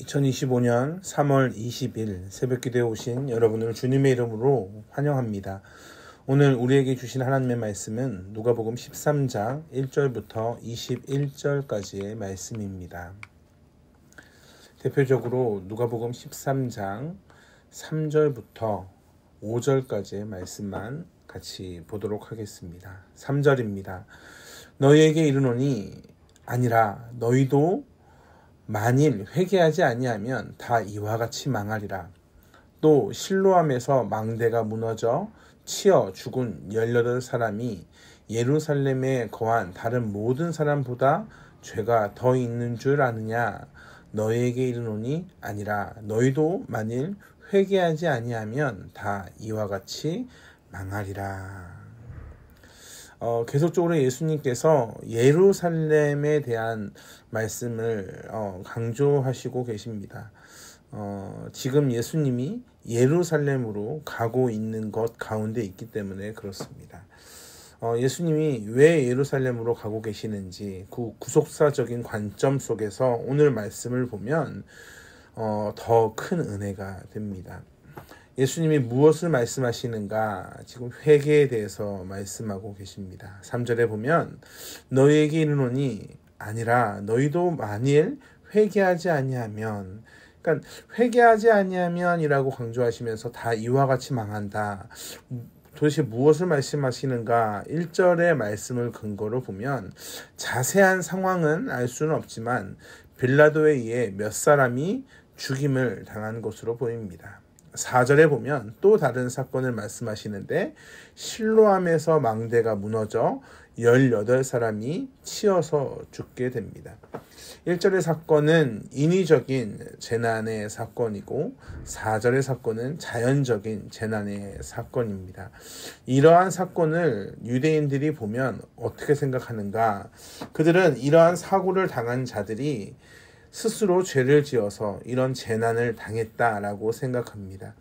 2025년 3월 20일 새벽기도에 오신 여러분을 주님의 이름으로 환영합니다. 오늘 우리에게 주신 하나님의 말씀은 누가복음 13장 1절부터 21절까지의 말씀입니다. 대표적으로 누가복음 13장 3절부터 5절까지의 말씀만 같이 보도록 하겠습니다. 3절입니다. 너희에게 이르노니 아니라 너희도 만일 회개하지 아니하면 다 이와 같이 망하리라. 또 실로암에서 망대가 무너져 치어 죽은 18사람이 예루살렘에 거한 다른 모든 사람보다 죄가 더 있는 줄 아느냐. 너희에게 이르노니 아니라 너희도 만일 회개하지 아니하면 다 이와 같이 망하리라. 계속적으로 예수님께서 예루살렘에 대한 말씀을 강조하시고 계십니다. 지금 예수님이 예루살렘으로 가고 있는 것 가운데 있기 때문에 그렇습니다. 예수님이 왜 예루살렘으로 가고 계시는지 그 구속사적인 관점 속에서 오늘 말씀을 보면 더 큰 은혜가 됩니다. 예수님이 무엇을 말씀하시는가? 지금 회개에 대해서 말씀하고 계십니다. 3절에 보면 너희에게 이르노니 아니라 너희도 만일 회개하지 아니하면, 그러니까 회개하지 아니하면이라고 강조하시면서 다 이와 같이 망한다. 도대체 무엇을 말씀하시는가? 1절의 말씀을 근거로 보면 자세한 상황은 알 수는 없지만 빌라도에 의해 몇 사람이 죽임을 당한 것으로 보입니다. 4절에 보면 또 다른 사건을 말씀하시는데 실로암에서 망대가 무너져 18사람이 치여서 죽게 됩니다. 1절의 사건은 인위적인 재난의 사건이고 4절의 사건은 자연적인 재난의 사건입니다. 이러한 사건을 유대인들이 보면 어떻게 생각하는가? 그들은 이러한 사고를 당한 자들이 스스로 죄를 지어서 이런 재난을 당했다라고 생각합니다.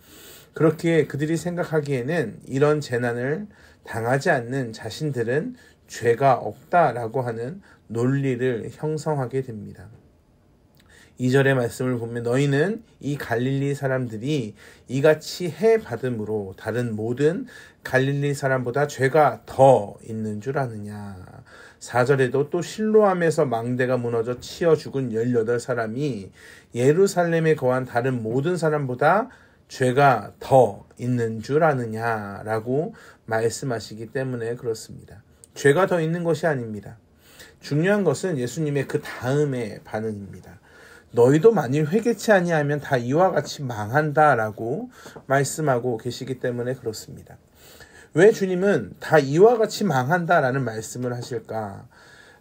그렇게 그들이 생각하기에는 이런 재난을 당하지 않는 자신들은 죄가 없다라고 하는 논리를 형성하게 됩니다. 2절의 말씀을 보면 너희는 이 갈릴리 사람들이 이같이 해받음으로 다른 모든 갈릴리 사람보다 죄가 더 있는 줄 아느냐. 4절에도 또 실로암에서 망대가 무너져 치어 죽은 18사람이 예루살렘에 거한 다른 모든 사람보다 죄가 더 있는 줄 아느냐라고 말씀하시기 때문에 그렇습니다. 죄가 더 있는 것이 아닙니다. 중요한 것은 예수님의 그 다음의 반응입니다. 너희도 만일 회개치 아니하면 다 이와 같이 망한다라고 말씀하고 계시기 때문에 그렇습니다. 왜 주님은 다 이와 같이 망한다라는 말씀을 하실까?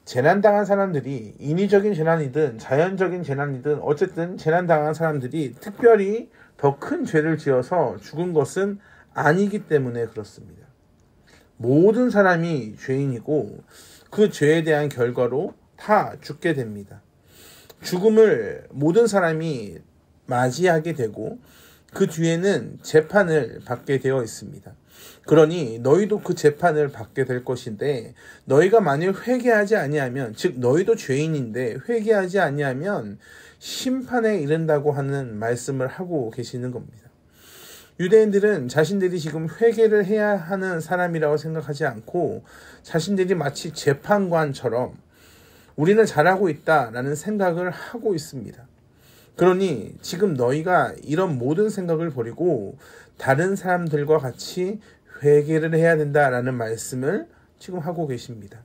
재난당한 사람들이 인위적인 재난이든 자연적인 재난이든 어쨌든 재난당한 사람들이 특별히 더 큰 죄를 지어서 죽은 것은 아니기 때문에 그렇습니다. 모든 사람이 죄인이고 그 죄에 대한 결과로 다 죽게 됩니다. 죽음을 모든 사람이 맞이하게 되고 그 뒤에는 재판을 받게 되어 있습니다. 그러니 너희도 그 재판을 받게 될 것인데 너희가 만일 회개하지 아니하면, 즉 너희도 죄인인데 회개하지 아니하면 심판에 이른다고 하는 말씀을 하고 계시는 겁니다. 유대인들은 자신들이 지금 회개를 해야 하는 사람이라고 생각하지 않고 자신들이 마치 재판관처럼 우리는 잘하고 있다라는 생각을 하고 있습니다. 그러니 지금 너희가 이런 모든 생각을 버리고 다른 사람들과 같이 회개를 해야 된다라는 말씀을 지금 하고 계십니다.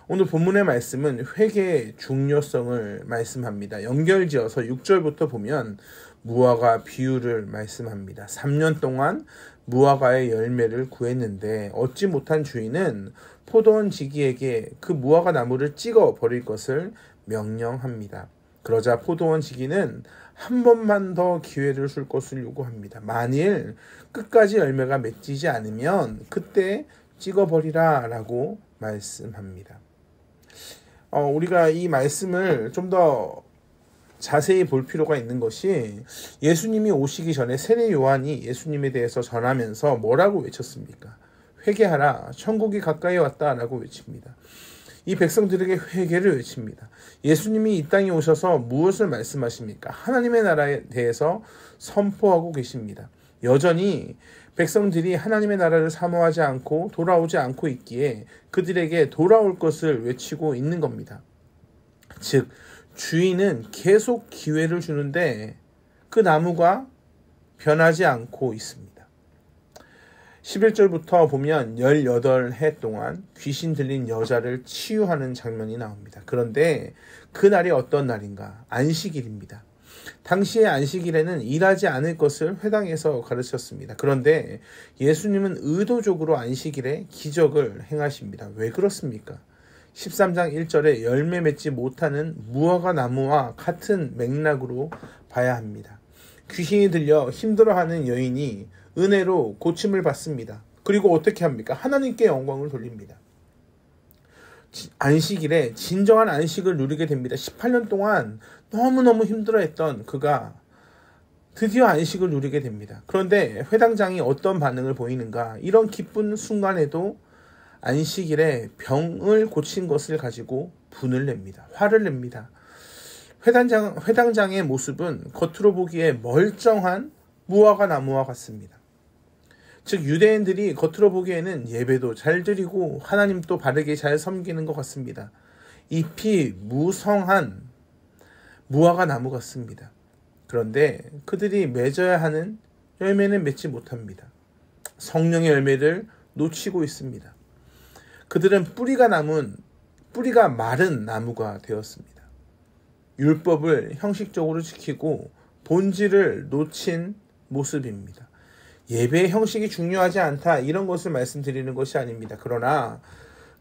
오늘 본문의 말씀은 회개의 중요성을 말씀합니다. 연결지어서 6절부터 보면 무화과 비유를 말씀합니다. 3년 동안 무화과의 열매를 구했는데 얻지 못한 주인은 포도원 지기에게 그 무화과 나무를 찍어 버릴 것을 명령합니다. 그러자 포도원 지기는 한 번만 더 기회를 줄 것을 요구합니다. 만일 끝까지 열매가 맺히지 않으면 그때 찍어버리라 라고 말씀합니다. 우리가 이 말씀을 좀 더 자세히 볼 필요가 있는 것이 예수님이 오시기 전에 세례 요한이 예수님에 대해서 전하면서 뭐라고 외쳤습니까? 회개하라, 천국이 가까이 왔다라고 외칩니다. 이 백성들에게 회개를 외칩니다. 예수님이 이 땅에 오셔서 무엇을 말씀하십니까? 하나님의 나라에 대해서 선포하고 계십니다. 여전히 백성들이 하나님의 나라를 사모하지 않고 돌아오지 않고 있기에 그들에게 돌아올 것을 외치고 있는 겁니다. 즉 주인은 계속 기회를 주는데 그 나무가 변하지 않고 있습니다. 11절부터 보면 18해 동안 귀신 들린 여자를 치유하는 장면이 나옵니다. 그런데 그날이 어떤 날인가? 안식일입니다. 당시의 안식일에는 일하지 않을 것을 회당에서 가르쳤습니다. 그런데 예수님은 의도적으로 안식일에 기적을 행하십니다. 왜 그렇습니까? 13장 1절에 열매 맺지 못하는 무화과 나무와 같은 맥락으로 봐야 합니다. 귀신이 들려 힘들어하는 여인이 은혜로 고침을 받습니다. 그리고 어떻게 합니까? 하나님께 영광을 돌립니다. 안식일에 진정한 안식을 누리게 됩니다. 18년 동안 너무너무 힘들어했던 그가 드디어 안식을 누리게 됩니다. 그런데 회당장이 어떤 반응을 보이는가? 이런 기쁜 순간에도 안식일에 병을 고친 것을 가지고 분을 냅니다. 화를 냅니다. 회당장의 모습은 겉으로 보기에 멀쩡한 무화과 나무와 같습니다. 즉 유대인들이 겉으로 보기에는 예배도 잘 드리고 하나님도 바르게 잘 섬기는 것 같습니다. 잎이 무성한 무화과 나무 같습니다. 그런데 그들이 맺어야 하는 열매는 맺지 못합니다. 성령의 열매를 놓치고 있습니다. 그들은 뿌리가 마른 나무가 되었습니다. 율법을 형식적으로 지키고 본질을 놓친 모습입니다. 예배의 형식이 중요하지 않다 이런 것을 말씀드리는 것이 아닙니다. 그러나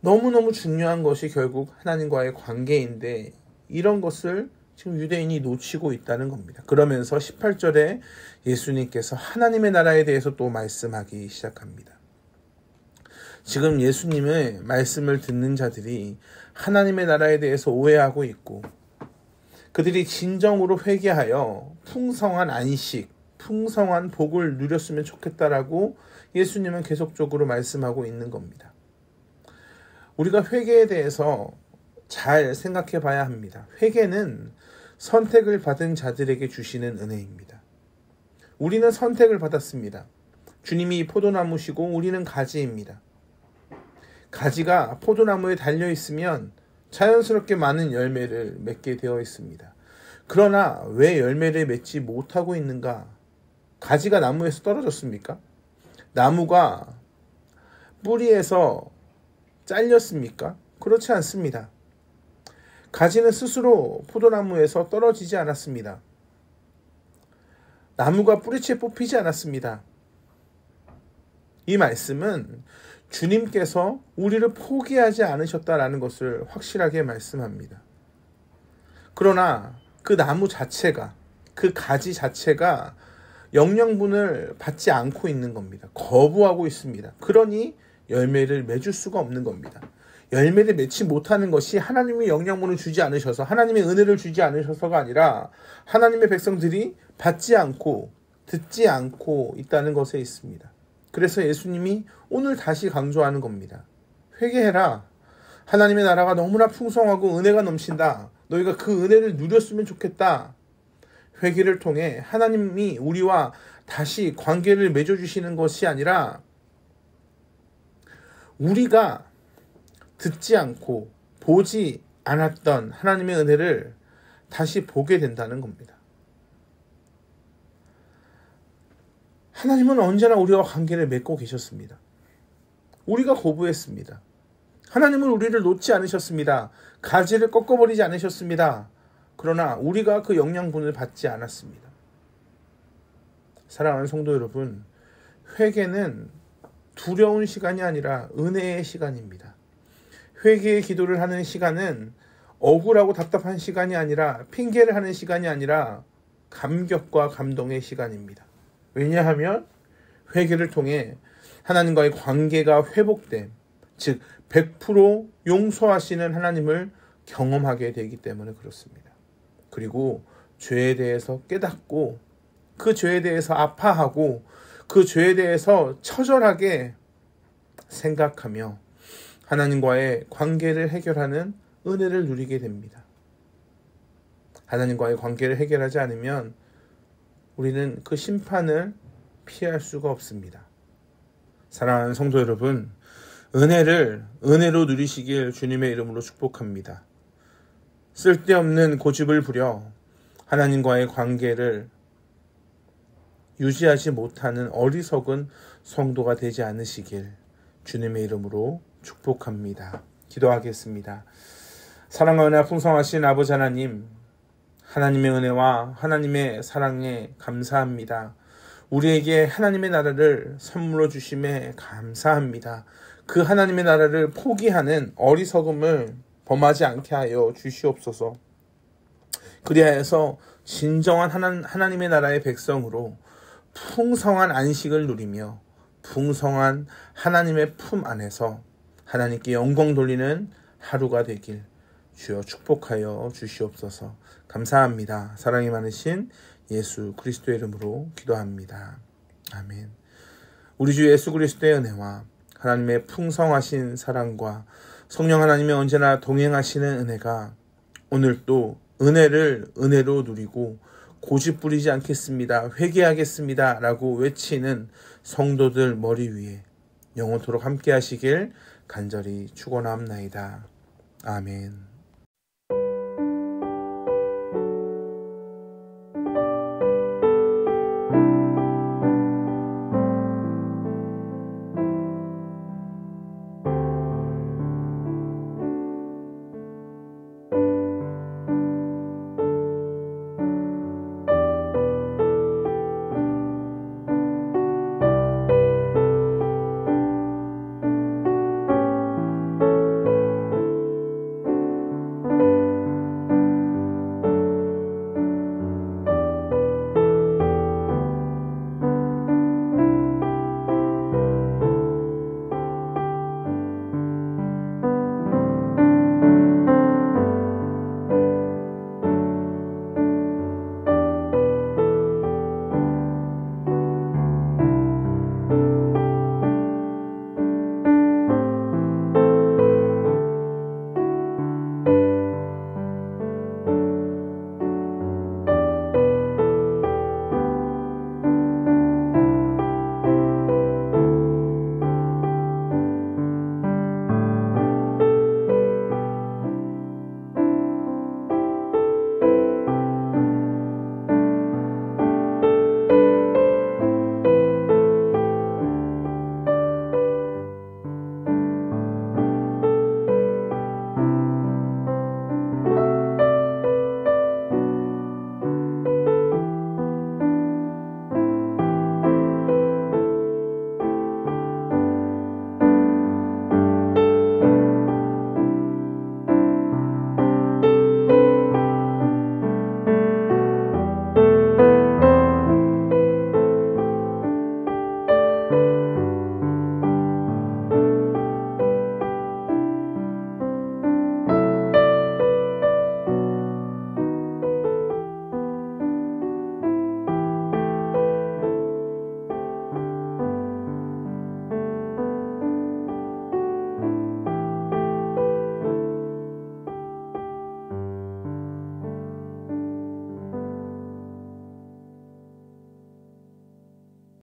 너무너무 중요한 것이 결국 하나님과의 관계인데 이런 것을 지금 유대인이 놓치고 있다는 겁니다. 그러면서 18절에 예수님께서 하나님의 나라에 대해서 또 말씀하기 시작합니다. 지금 예수님의 말씀을 듣는 자들이 하나님의 나라에 대해서 오해하고 있고 그들이 진정으로 회개하여 풍성한 안식, 풍성한 복을 누렸으면 좋겠다라고 예수님은 계속적으로 말씀하고 있는 겁니다. 우리가 회개에 대해서 잘 생각해 봐야 합니다. 회개는 선택을 받은 자들에게 주시는 은혜입니다. 우리는 선택을 받았습니다. 주님이 포도나무시고 우리는 가지입니다. 가지가 포도나무에 달려 있으면 자연스럽게 많은 열매를 맺게 되어 있습니다. 그러나 왜 열매를 맺지 못하고 있는가? 가지가 나무에서 떨어졌습니까? 나무가 뿌리에서 잘렸습니까? 그렇지 않습니다. 가지는 스스로 포도나무에서 떨어지지 않았습니다. 나무가 뿌리채 뽑히지 않았습니다. 이 말씀은 주님께서 우리를 포기하지 않으셨다라는 것을 확실하게 말씀합니다. 그러나 그 나무 자체가, 그 가지 자체가 영양분을 받지 않고 있는 겁니다. 거부하고 있습니다. 그러니 열매를 맺을 수가 없는 겁니다. 열매를 맺지 못하는 것이 하나님이 영양분을 주지 않으셔서, 하나님의 은혜를 주지 않으셔서가 아니라 하나님의 백성들이 받지 않고 듣지 않고 있다는 것에 있습니다. 그래서 예수님이 오늘 다시 강조하는 겁니다. 회개해라. 하나님의 나라가 너무나 풍성하고 은혜가 넘친다. 너희가 그 은혜를 누렸으면 좋겠다. 회개를 통해 하나님이 우리와 다시 관계를 맺어주시는 것이 아니라 우리가 듣지 않고 보지 않았던 하나님의 은혜를 다시 보게 된다는 겁니다. 하나님은 언제나 우리와 관계를 맺고 계셨습니다. 우리가 거부했습니다. 하나님은 우리를 놓지 않으셨습니다. 가지를 꺾어버리지 않으셨습니다. 그러나 우리가 그 영양분을 받지 않았습니다. 사랑하는 성도 여러분, 회개는 두려운 시간이 아니라 은혜의 시간입니다. 회개의 기도를 하는 시간은 억울하고 답답한 시간이 아니라 핑계를 하는 시간이 아니라 감격과 감동의 시간입니다. 왜냐하면 회개를 통해 하나님과의 관계가 회복됨, 즉 100% 용서하시는 하나님을 경험하게 되기 때문에 그렇습니다. 그리고 죄에 대해서 깨닫고 그 죄에 대해서 아파하고 그 죄에 대해서 처절하게 생각하며 하나님과의 관계를 해결하는 은혜를 누리게 됩니다. 하나님과의 관계를 해결하지 않으면 우리는 그 심판을 피할 수가 없습니다. 사랑하는 성도 여러분, 은혜를 은혜로 누리시길 주님의 이름으로 축복합니다. 쓸데없는 고집을 부려 하나님과의 관계를 유지하지 못하는 어리석은 성도가 되지 않으시길 주님의 이름으로 축복합니다. 기도하겠습니다. 사랑과 은혜가 풍성하신 아버지 하나님, 하나님의 은혜와 하나님의 사랑에 감사합니다. 우리에게 하나님의 나라를 선물로 주심에 감사합니다. 그 하나님의 나라를 포기하는 어리석음을 범하지 않게 하여 주시옵소서. 그리하여서 진정한 하나님의 나라의 백성으로 풍성한 안식을 누리며 풍성한 하나님의 품 안에서 하나님께 영광 돌리는 하루가 되길 주여 축복하여 주시옵소서. 감사합니다. 사랑이 많으신 예수 그리스도의 이름으로 기도합니다. 아멘. 우리 주 예수 그리스도의 은혜와 하나님의 풍성하신 사랑과 성령 하나님의 언제나 동행하시는 은혜가 오늘 또 은혜를 은혜로 누리고 고집 부리지 않겠습니다, 회개하겠습니다 라고 외치는 성도들 머리 위에 영원토록 함께 하시길 간절히 축원하옵나이다. 아멘.